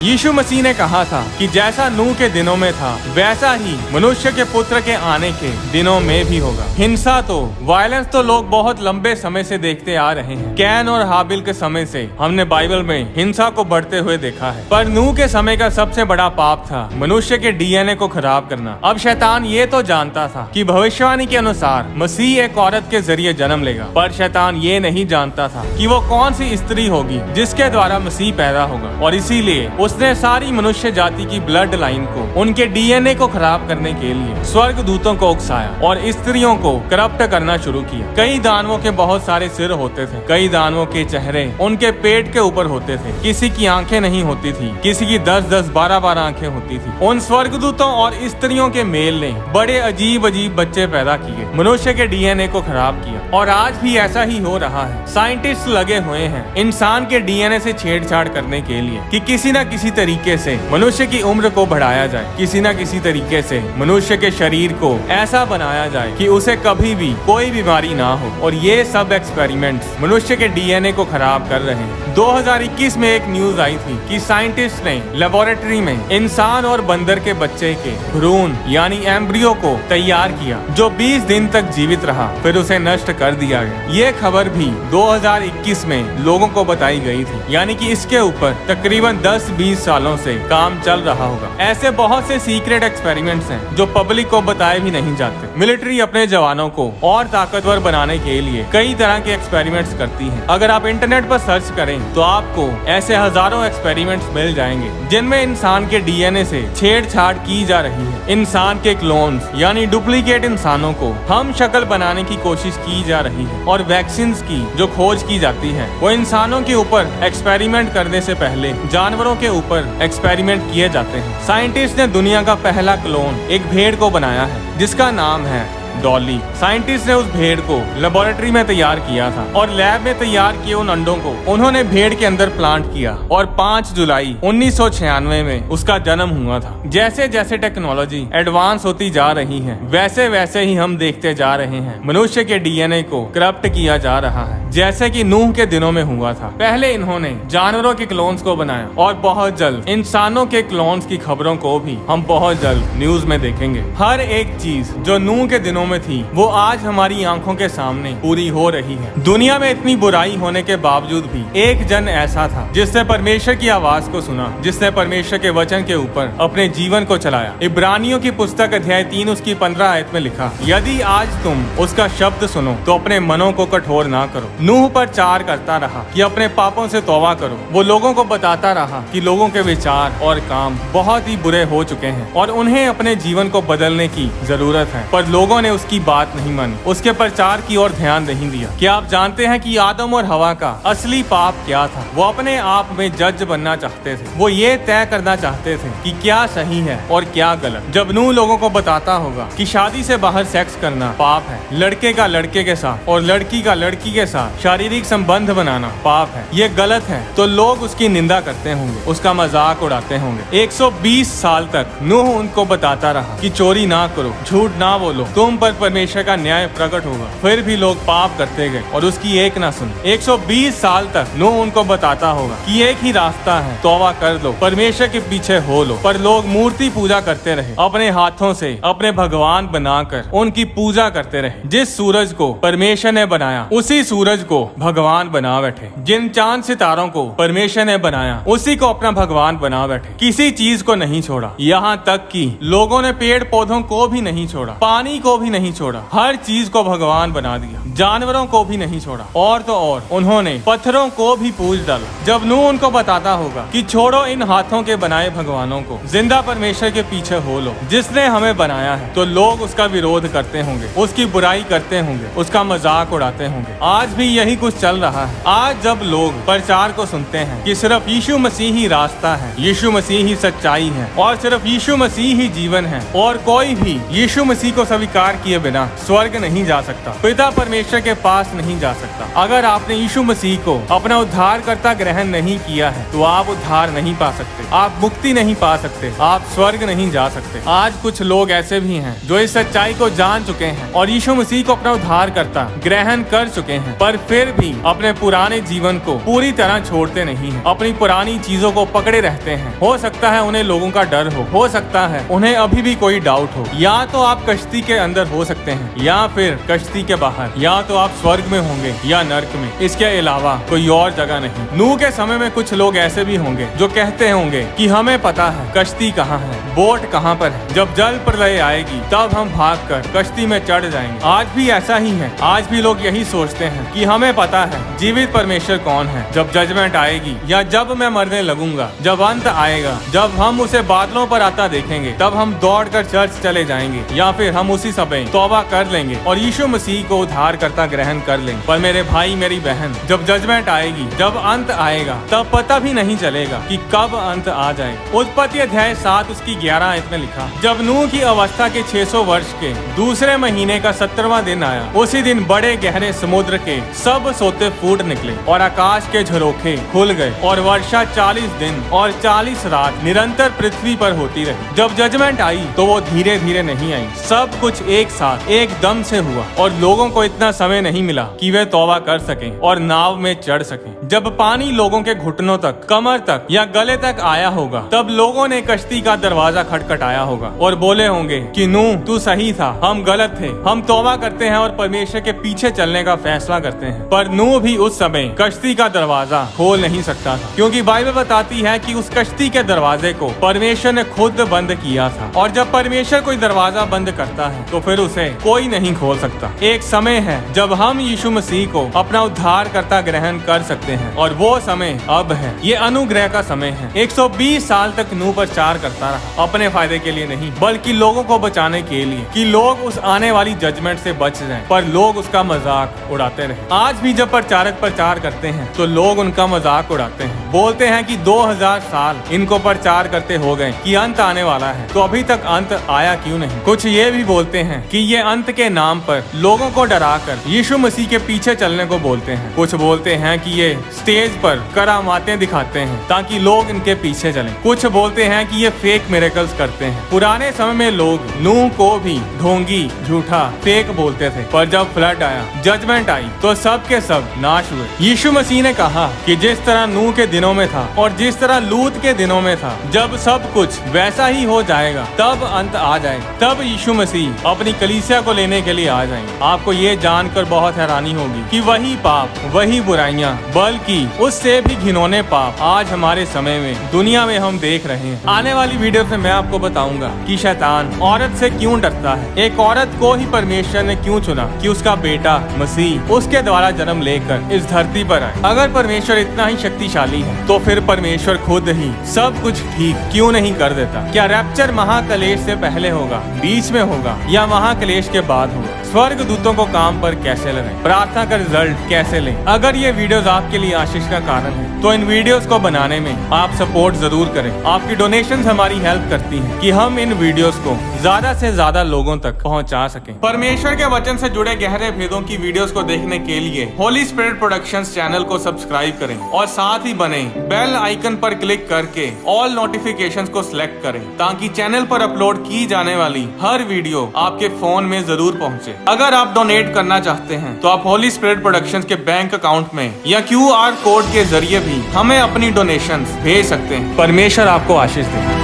यीशु मसीह ने कहा था कि जैसा नूह के दिनों में था वैसा ही मनुष्य के पुत्र के आने के दिनों में भी होगा। हिंसा तो वायलेंस तो लोग बहुत लंबे समय से देखते आ रहे हैं। कैन और हाबिल के समय से हमने बाइबल में हिंसा को बढ़ते हुए देखा है, पर नूह के समय का सबसे बड़ा पाप था मनुष्य के डीएनए को खराब करना। अब शैतान ये तो जानता था कि भविष्यवाणी के अनुसार मसीह एक औरत के जरिए जन्म लेगा, पर शैतान ये नहीं जानता था कि वो कौन सी स्त्री होगी जिसके द्वारा मसीह पैदा होगा, और इसीलिए उसने सारी मनुष्य जाति की ब्लड लाइन को, उनके डीएनए को खराब करने के लिए स्वर्ग दूतों को उकसाया और स्त्रियों को करप्ट करना शुरू किया। कई दानवों के बहुत सारे सिर होते थे, कई दानवों के चेहरे उनके पेट के ऊपर होते थे, किसी की आंखें नहीं होती थी, किसी की 10-10, 12-12 आंखें होती थी। उन स्वर्गदूतों और स्त्रियों के मेल ने बड़े अजीब अजीब बच्चे पैदा किए, मनुष्य के डीएनए को खराब किया, और आज भी ऐसा ही हो रहा है। साइंटिस्ट लगे हुए हैं इंसान के डीएनए से छेड़छाड़ करने के लिए कि किसी न किसी तरीके से मनुष्य की उम्र को बढ़ाया जाए, किसी न किसी तरीके से मनुष्य के शरीर को ऐसा बनाया जाए कि उसे कभी भी कोई बीमारी ना हो, और ये सब एक्सपेरिमेंट्स मनुष्य के डीएनए को खराब कर रहे हैं। 2021 में एक न्यूज आई थी कि साइंटिस्ट ने लेबोरेटरी में इंसान और बंदर के बच्चे के भ्रूण यानी एम्ब्रियो को तैयार किया, जो 20 दिन तक जीवित रहा, फिर उसे नष्ट कर दिया गया। ये खबर भी 2021 में लोगों को बताई गई थी, यानी कि इसके ऊपर तकरीबन 10-20 सालों से काम चल रहा होगा। ऐसे बहुत से सीक्रेट एक्सपेरिमेंट्स हैं जो पब्लिक को बताए भी नहीं जाते। मिलिट्री अपने जवानों को और ताकतवर बनाने के लिए कई तरह के एक्सपेरिमेंट्स करती है। अगर आप इंटरनेट पर सर्च करें तो आपको ऐसे हजारों एक्सपेरिमेंट्स मिल जाएंगे जिनमें इंसान के डीएनए से छेड़छाड़ की जा रही है। इंसान के क्लोन्स यानी डुप्लीकेट इंसानों को हम शक्ल बनाने की कोशिश की जा रही है, और वैक्सीन की जो खोज की जाती है वो इंसानों के ऊपर एक्सपेरिमेंट करने से पहले जानवरों के ऊपर एक्सपेरिमेंट किए जाते हैं। साइंटिस्ट ने दुनिया का पहला क्लोन एक भेड़ को बनाया है जिसका नाम है डॉली। साइंटिस्ट ने उस भेड़ को लेबोरेटरी में तैयार किया था, और लैब में तैयार किए उन अंडों को उन्होंने भेड़ के अंदर प्लांट किया, और 5 जुलाई 1996 में उसका जन्म हुआ था। जैसे जैसे टेक्नोलॉजी एडवांस होती जा रही है वैसे वैसे ही हम देखते जा रहे हैं मनुष्य के डीएनए को करप्ट किया जा रहा है, जैसे कि नूह के दिनों में हुआ था। पहले इन्होंने जानवरों के क्लोन्स को बनाया, और बहुत जल्द इंसानों के क्लोन्स की खबरों को भी हम बहुत जल्द न्यूज में देखेंगे। हर एक चीज जो नूह के दिनों में थी वो आज हमारी आंखों के सामने पूरी हो रही है। दुनिया में इतनी बुराई होने के बावजूद भी एक जन ऐसा था जिसने परमेश्वर की आवाज को सुना, जिसने परमेश्वर के वचन के ऊपर अपने जीवन को चलाया। इब्रानियों की पुस्तक अध्याय 3 उसकी 15 आयत में लिखा, यदि आज तुम उसका शब्द सुनो तो अपने मनों को कठोर ना करो। नूह प्रचार करता रहा कि अपने पापों से तौबा करो। वो लोगों को बताता रहा कि लोगों के विचार और काम बहुत ही बुरे हो चुके हैं और उन्हें अपने जीवन को बदलने की जरूरत है, पर लोगों ने उसकी बात नहीं मानी, उसके प्रचार की ओर ध्यान नहीं दिया। क्या आप जानते हैं कि आदम और हवा का असली पाप क्या था? वो अपने आप में जज बनना चाहते थे। वो ये तय करना चाहते थे कि क्या सही है और क्या गलत। जब नूह लोगों को बताता होगा कि शादी से बाहर सेक्स करना पाप है, लड़के का लड़के के साथ और लड़की का लड़की के साथ शारीरिक संबंध बनाना पाप है, ये गलत है, तो लोग उसकी निंदा करते होंगे, उसका मजाक उड़ाते होंगे। 120 साल तक नूह उनको बताता रहा कि चोरी ना करो, झूठ ना बोलो, तुम पर परमेश्वर का न्याय प्रकट होगा। फिर भी लोग पाप करते गए और उसकी एक ना सुनी। 120 साल तक नूह उनको बताता होगा कि एक ही रास्ता है, तौबा कर लो, परमेश्वर के पीछे हो लो, पर लोग मूर्ति पूजा करते रहे, अपने हाथों से अपने भगवान बनाकर उनकी पूजा करते रहे। जिस सूरज को परमेश्वर ने बनाया उसी सूरज को भगवान बना बैठे। जिन चांद सितारों को परमेश्वर ने बनाया उसी को अपना भगवान बना बैठे। किसी चीज को नहीं छोड़ा, यहाँ तक कि लोगों ने पेड़ पौधों को भी नहीं छोड़ा, पानी को भी नहीं छोड़ा, हर चीज को भगवान बना दिया, जानवरों को भी नहीं छोड़ा, और तो और उन्होंने पत्थरों को भी पूज डाला। जब नूह उनको बताता होगा कि छोड़ो इन हाथों के बनाए भगवानों को, जिंदा परमेश्वर के पीछे हो लो जिसने हमें बनाया है, तो लोग उसका विरोध करते होंगे, उसकी बुराई करते होंगे, उसका मजाक उड़ाते होंगे। आज भी यही कुछ चल रहा है। आज जब लोग प्रचार को सुनते हैं कि सिर्फ यीशु मसीह ही रास्ता है, यीशु मसीह ही सच्चाई है, और सिर्फ यीशु मसीह ही जीवन है, और कोई भी यीशु मसीह को स्वीकार उद्धार किए बिना स्वर्ग नहीं जा सकता, पिता परमेश्वर के पास नहीं जा सकता। अगर आपने यीशु मसीह को अपना उद्धारकर्ता ग्रहण नहीं किया है तो आप उद्धार नहीं पा सकते, आप मुक्ति नहीं पा सकते, आप स्वर्ग नहीं जा सकते। आज कुछ लोग ऐसे भी हैं जो इस सच्चाई को जान चुके हैं और यीशु मसीह को अपना उद्धारकर्ता ग्रहण कर चुके हैं, पर फिर भी अपने पुराने जीवन को पूरी तरह छोड़ते नहीं हैं, अपनी पुरानी चीजों को पकड़े रहते हैं। हो सकता है उन्हें लोगों का डर हो सकता है उन्हें अभी भी कोई डाउट हो। या तो आप कश्ती के अंदर हो सकते हैं या फिर कश्ती के बाहर, या तो आप स्वर्ग में होंगे या नर्क में, इसके अलावा कोई और जगह नहीं। नूह के समय में कुछ लोग ऐसे भी होंगे जो कहते होंगे कि हमें पता है कश्ती कहाँ है, बोट कहाँ पर है, जब जल प्रलय आएगी तब हम भागकर कश्ती में चढ़ जाएंगे। आज भी ऐसा ही है, आज भी लोग यही सोचते हैं कि हमें पता है जीवित परमेश्वर कौन है, जब जजमेंट आएगी या जब मैं मरने लगूंगा, जब अंत आएगा, जब हम उसे बादलों पर आता देखेंगे तब हम दौड़कर चर्च चले जाएंगे या फिर हम उसी समय तौबा कर लेंगे और यीशु मसीह को उद्धारकर्ता ग्रहण कर लेंगे। पर मेरे भाई मेरी बहन, जब जजमेंट आएगी, जब अंत आएगा, तब पता भी नहीं चलेगा कि कब अंत आ जाएगा। उत्पत्ति अध्याय 7 उसकी 11 आयत में लिखा, जब नूह की अवस्था के 600 वर्ष के दूसरे महीने का 17वां दिन आया, उसी दिन बड़े गहरे समुद्र के सब सोते फूट निकले और आकाश के झरोखे खुल गए और वर्षा 40 दिन और 40 रात निरंतर पृथ्वी पर होती रही। जब जजमेंट आई तो वो धीरे धीरे नहीं आई, सब कुछ एक साथ एकदम से हुआ और लोगों को इतना समय नहीं मिला कि वे तौबा कर सकें और नाव में चढ़ सकें। जब पानी लोगों के घुटनों तक, कमर तक या गले तक आया होगा, तब लोगों ने कश्ती का दरवाजा खटखटाया होगा और बोले होंगे कि नूह तू सही था, हम गलत थे, हम तौबा करते हैं और परमेश्वर के पीछे चलने का फैसला करते हैं। पर नूह भी उस समय कश्ती का दरवाजा खोल नहीं सकता था, क्योंकि बाइबल बताती है कि उस कश्ती के दरवाजे को परमेश्वर ने खुद बंद किया था। और जब परमेश्वर कोई दरवाजा बंद करता है तो फिर उसे कोई नहीं खोल सकता। एक समय है जब हम यीशु मसीह को अपना उद्धारकर्ता ग्रहण कर सकते हैं और वो समय अब है। ये अनुग्रह का समय है। 120 साल तक नूह प्रचार करता रहा, अपने फायदे के लिए नहीं बल्कि लोगों को बचाने के लिए, कि लोग उस आने वाली जजमेंट से बच जाएं। पर लोग उसका मजाक उड़ाते रहे। आज भी जब प्रचारक प्रचार करते हैं तो लोग उनका मजाक उड़ाते हैं, बोलते हैं कि 2000 साल इनको प्रचार करते हो गए कि अंत आने वाला है, तो अभी तक अंत आया क्यों नहीं। कुछ ये भी बोलते हैं कि ये अंत के नाम पर लोगों को डराकर यीशु मसीह के पीछे चलने को बोलते हैं। कुछ बोलते हैं कि ये स्टेज पर करामातें दिखाते हैं ताकि लोग इनके पीछे चलें। कुछ बोलते हैं कि ये फेक मिरेकल्स करते हैं। पुराने समय में लोग नूह को भी ढोंगी, झूठा, फेक बोलते थे, पर जब फ्लड आया, जजमेंट आई, तो सब के सब नाश हुए। यीशु मसीह ने कहा कि जिस तरह नूह के दिनों में था और जिस तरह लूत के दिनों में था, जब सब कुछ वैसा ही हो जाएगा तब अंत आ जाएगा, तब यीशु मसीह अपनी कलीसिया को लेने के लिए आ जाएंगे। आपको ये जानकर बहुत हैरानी होगी कि वही पाप, वही बुराइयां, बल्कि उससे भी घिनौने पाप आज हमारे समय में दुनिया में हम देख रहे हैं। आने वाली वीडियो में मैं आपको बताऊंगा कि शैतान औरत से क्यों डरता है, एक औरत को ही परमेश्वर ने क्यों चुना कि उसका बेटा मसीह उसके द्वारा जन्म लेकर इस धरती पर आए। अगर परमेश्वर इतना ही शक्तिशाली है तो फिर परमेश्वर खुद ही सब कुछ ठीक क्यों नहीं कर देता। क्या रैप्चर महाक्लेश से पहले होगा, बीच में होगा या महाक्लेश के बाद होगा? स्वर्ग दूतों को काम पर कैसे लगाएं, प्रार्थना का रिजल्ट कैसे लें? अगर ये वीडियोस आपके लिए आशीष का कारण है तो इन वीडियोस को बनाने में आप सपोर्ट जरूर करें। आपकी डोनेशंस हमारी हेल्प करती हैं कि हम इन वीडियोस को ज्यादा से ज्यादा लोगों तक पहुंचा सकें। परमेश्वर के वचन से जुड़े गहरे भेदों की वीडियोस को देखने के लिए होली स्पिरिट प्रोडक्शंस चैनल को सब्सक्राइब करें और साथ ही बने बेल आइकन पर क्लिक करके ऑल नोटिफिकेशंस को सिलेक्ट करें ताकि चैनल पर अपलोड की जाने वाली हर वीडियो आपके फोन में जरूर पहुंचे। अगर आप डोनेट करना चाहते हैं तो आप होली स्पिरिट प्रोडक्शंस के बैंक अकाउंट में या QR कोड के जरिए भी हमें अपनी डोनेशंस भेज सकते हैं। परमेश्वर आपको आशीष दे।